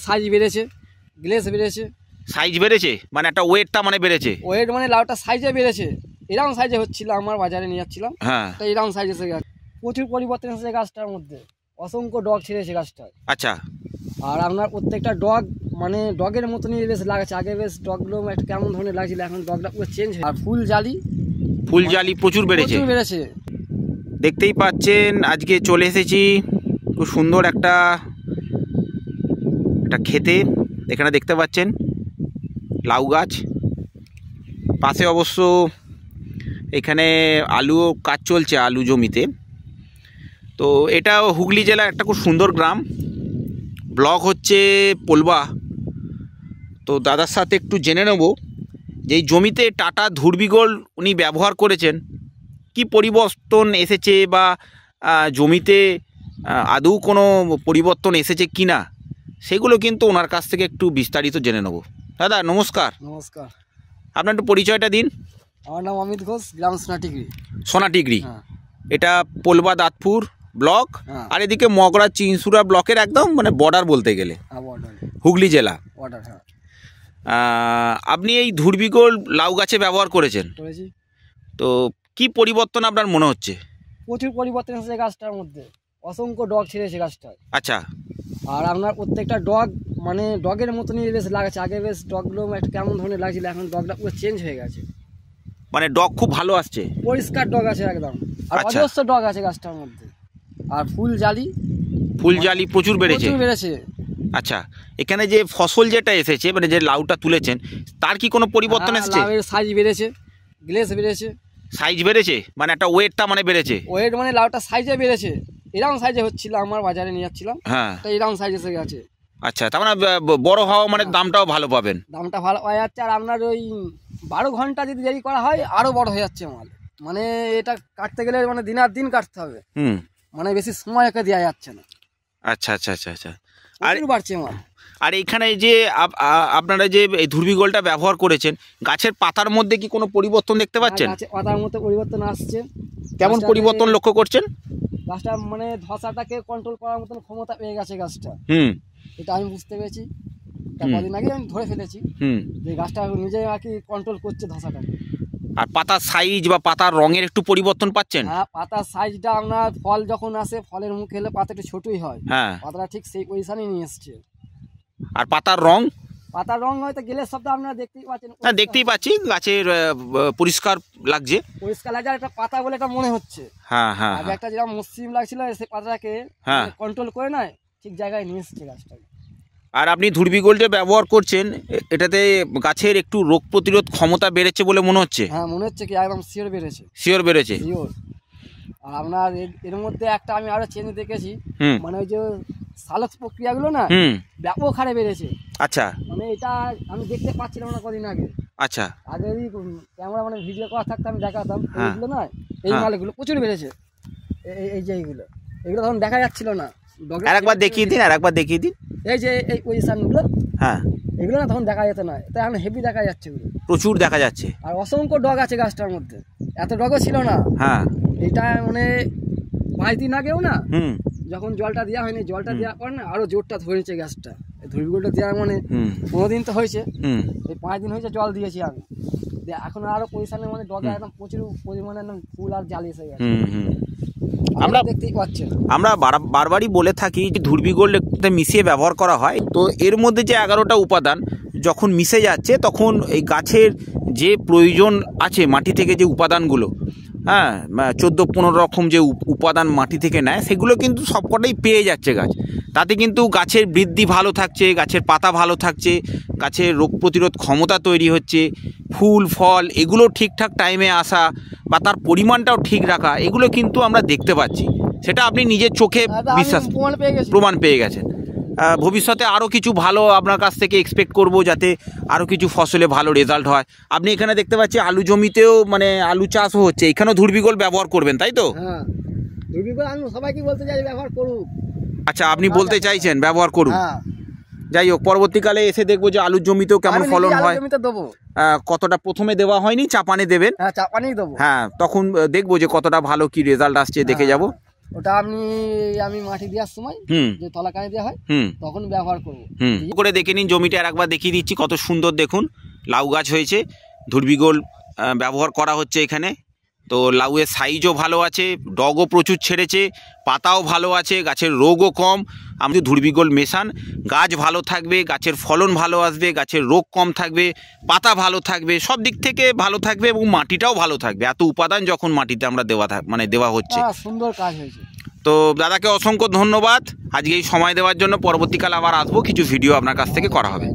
Size বেড়েছে, glaze বেড়েছে। Size বেড়েছে মানে একটা ওয়েটটা মানে বেড়েছে, ওয়েট মানে লাউটা সাইজে বেড়েছে। এরকম সাইজে হচ্ছিল, আমার বাজারে নিয়ে যাচ্ছিলাম, হ্যাঁ তো এরকম সাইজ এসে গেছে। প্রচুর পরিবর্তন এসেছে গাছটার মধ্যে, অসংখ্য ডগ ছেড়েছে গাছটায়। আচ্ছা, আর আপনার প্রত্যেকটা ডগ মানে ডগের মতনই বেশ লাগাচ্ছে। আগে বেশ ডগগুলো একটা কেমন ধরনের লাগছিল, এখন ডগটা পুরো চেঞ্জ হয়ে। আর ফুল জালি প্রচুর বেড়েছে। দেখতেই পাচ্ছেন আজকে চলে এসেছি খুব সুন্দর একটা খেতে। এখানে দেখতে পাচ্ছেন লাউ গাছ, পাশে অবশ্য এখানে আলু কাজ চলছে, আলু জমিতে। তো এটা হুগলি জেলার একটা খুব সুন্দর গ্রাম, ব্লক হচ্ছে পোলবা। তো দাদার সাথে একটু জেনে নেব যে এই জমিতে টাটা ধুরবিগোল উনি ব্যবহার করেছেন, কি পরিবর্তন এসেছে বা জমিতে আদৌ কোনো পরিবর্তন এসেছে কি না, সেগুলো কিন্তু ওনার কাছ থেকে একটু বিস্তারিত জেনে নেব। দাদা নমস্কার। নমস্কার। আপনার একটু পরিচয়টা দিন। আমার নাম অমিত ঘোষ, গ্রাম সোনাটিগড়ি। সোনাটিগড়ি, এটা পোলবা দাঁতপুর ব্লক, আর এদিকে মগরা চিনসুরা ব্লকের একদম মানে বর্ডার বলতে গেলে, হুগলি জেলা। আপনি এই ধুরবিগোল লাউ গাছে ব্যবহার করেছেন, তো কি পরিবর্তন আপনার মনে হচ্ছে? প্রচুর পরিবর্তন এসেছে গাছটার মধ্যে, অসংখ্য ডগ ছেড়েছে গাছটায়। আচ্ছা, আর আপনার প্রত্যেকটা ডগ মানে ডগের মতনই বেশ লাগাচ্ছে। আগে বেশ ডগগুলো একটা কেমন ধরনের লাগছিল, এখন ডগটা পুরো চেঞ্জ হয়ে গেছে। মানে ডগ খুব ভালো আসছে, পরিষ্কার ডগ আছে একদম, আর অজস্র ডগ আছে গাছটার মধ্যে। আর ফুল জালি প্রচুর বেড়েছে। আচ্ছা, এখানে যে ফসল যেটা এসেছে মানে যে লাউটা তুলেছেন, তার কি কোনো পরিবর্তন এসেছে? লাউয়ের সাইজ বেড়েছে, গ্লেজ বেড়েছে। সাইজ বেড়েছে মানে একটা ওয়েটটা মানে বেড়েছে, ওয়েট মানে লাউটা সাইজে বেড়েছে। এরকম সাইজে হচ্ছিল, আমার বাজারে নিয়ে যাচ্ছিলাম, হ্যাঁ, তো এরকম সাইজ এসে গেছে। আচ্ছা, তার মানে বড় হওয়া মানে দামটাও ভালো পাবেন, দামটা ভালো হয়ে যাচ্ছে। আর আপনার ওই 12 ঘন্টা যদি দেরি করা হয় আরো বড় হয়ে যাচ্ছে মাল। মানে এটা কাটতে গেলে মানে দিনার দিন কাটতে হবে, মানে বেশি সময় একে দেওয়া যাচ্ছে না। আচ্ছা আচ্ছা আচ্ছা আচ্ছা, আর বাড়ছে মাল। আর এখানে যে আপনারা যে এই ধুরবিগোলটা ব্যবহার করেছেন, গাছের পাতার মধ্যে কি কোনো পরিবর্তন দেখতে পাচ্ছেন? গাছের পাতার মধ্যে পরিবর্তন আসছে। কেমন পরিবর্তন লক্ষ্য করছেন? গাছটা মানে ধসাটাকে কন্ট্রোল করার মতন ক্ষমতা পেয়ে গেছে গাছটা, এটা আমি বুঝতে পেরেছি। কদিন আগে আমি ধরে ফেলেছি যে গাছটা নিজে আর কি কন্ট্রোল করছে ধসাটাকে। আর পাতার সাইজ বা পাতার রঙের একটু পরিবর্তন পাচ্ছেন? হ্যাঁ, পাতার সাইজটা আপনার ফল যখন আসে, ফলের মুখ এলে পাতা একটু ছোটই হয়, হ্যাঁ, পাতাটা ঠিক সেই পজিশনে নিয়ে এসছে। আর পাতার রং হয়তো গেলে শব্দ আপনারা দেখতেই পাচ্ছেন। হ্যাঁ, দেখতেই পাচ্ছি গাছের পরিষ্কার লাগছে, আর একটা পাতা বলে এটা মনে হচ্ছে। হ্যাঁ হ্যাঁ, আগে একটা যেটা মসৃণ লাগছিল, সেই পাতাটাকে কন্ট্রোল করে নয় ঠিক জায়গায় নিয়ে এসছে গাছটাকে। আর আপনি ধুরবিগোলটা ব্যবহার করছেন, এটাতে গাছের একটু রোগ প্রতিরোধ ক্ষমতা বেড়েছে বলে মনে হচ্ছে? হ্যাঁ, মনে হচ্ছে কি একদম শিওর বেড়েছে। আর আপনার এর মধ্যে একটা আমি আরো চেঞ্জ দেখেছি, মানে ওই যে সালোক প্রক্রিয়াগুলো না ব্যাপক হারে বেড়েছে। আচ্ছা, মানে এটা আমি দেখতে পাচ্ছিলাম না কদিন আগে। আচ্ছা, আগে ক্যামেরা মানে ভিডিও করা থাকতে আমি দেখাতাম, এইগুলো না, এই মালগুলো প্রচুর বেড়েছে। এই যে এগুলো তখন দেখা যাচ্ছিল না। আরেকবার দেখিয়ে দিন। এই যে এই পজিশনগুলো, হ্যাঁ, এগুলো না তখন দেখা যেত না, এটা এখন হেভি দেখা যাচ্ছে, প্রচুর দেখা যাচ্ছে। আর অসংখ্য ডগ আছে গাছটার মধ্যে, এত ডগও ছিল না। হ্যাঁ, এটা মানে 5 দিন আগেও না, যখন জলটা দেওয়া হয়নি, জলটা দেওয়ার পর না আরো জোরটা ধরেছে গাছটা। ধুরবিগোলটা দেওয়া মানে 15 দিন তো হয়েছে, এই 5 দিন হয়েছে জল দিয়েছি আমি। এখন আরো পজিশনে মানে ডগে একদম প্রচুর পরিমাণে একদম ফুল আর জালি এসে গেছে। আমরা দেখতেই পাচ্ছেন, আমরা বারবারই বলে থাকি যে ধুরবিগোল মিশিয়ে ব্যবহার করা হয়। তো এর মধ্যে যে 11টা উপাদান যখন মিশে যাচ্ছে, তখন এই গাছের যে প্রয়োজন আছে মাটি থেকে যে উপাদানগুলো, হ্যাঁ, 14-15 রকম যে উপাদান মাটি থেকে নেয়, সেগুলো কিন্তু সবকটাই পেয়ে যাচ্ছে গাছ। তাতে কিন্তু গাছের বৃদ্ধি ভালো থাকছে, গাছের পাতা ভালো থাকছে, গাছের রোগ প্রতিরোধ ক্ষমতা তৈরি হচ্ছে, ফুল ফল এগুলো ঠিকঠাক টাইমে আসা বা তার পরিমাণটাও ঠিক রাখা, এগুলো কিন্তু আমরা দেখতে পাচ্ছি। সেটা আপনি নিজের চোখে প্রমাণ পেয়ে গেছেন। ভবিষ্যতে আরও কিছু ভালো আপনার কাছ থেকে এক্সপেক্ট করব, যাতে আরও কিছু ফসলে ভালো রেজাল্ট হয়। আপনি এখানে দেখতে পাচ্ছি আলু জমিতেও মানে আলু চাষও হচ্ছে, এখানেও ধুরবিগোল ব্যবহার করবেন, তাই তো? হ্যাঁ, ধুরবিগোল আমি সবাইকে বলতে চাই ব্যবহার করুক। আচ্ছা, আপনি বলতে চাইছেন ব্যবহার করুন। যাই হোক, পরবর্তীকালে এসে দেখবো যে আলুর জমিতেও কেমন ফলন হয়। কতটা প্রথমে দেওয়া হয়নি, চাপানে দেবেন। হ্যাঁ, চাপানেই দেবো। হ্যাঁ, তখন দেখবো যে কতটা ভালো কি রেজাল্ট আসছে, দেখে যাব। ওটা আমি মাটি দেওয়ার সময় যে তলা কানে দেওয়া হয় তখন ব্যবহার করবো। করে দেখে নিন জমিটা আর একবার দেখিয়ে দিচ্ছি কত সুন্দর দেখুন লাউ গাছ হয়েছে, ধুর্বিগোল ব্যবহার করা হচ্ছে এখানে। তো লাউয়ের সাইজও ভালো আছে, ডগও প্রচুর ছেড়েছে, পাতাও ভালো আছে, গাছের রোগও কম। আপনি ধুর্বিগোল মেশান, গাছ ভালো থাকবে, গাছের ফলন ভালো আসবে, গাছের রোগ কম থাকবে, পাতা ভালো থাকবে, সব দিক থেকে ভালো থাকবে এবং মাটিটাও ভালো থাকবে। এত উপাদান যখন মাটিতে আমরা দেওয়া হচ্ছে, সুন্দর কাজ হয়েছে। তো দাদাকে অসংখ্য ধন্যবাদ আজকে এই সময় দেওয়ার জন্য। পরবর্তীকালে আবার আসবো, কিছু ভিডিও আপনার কাছ থেকে করা হবে।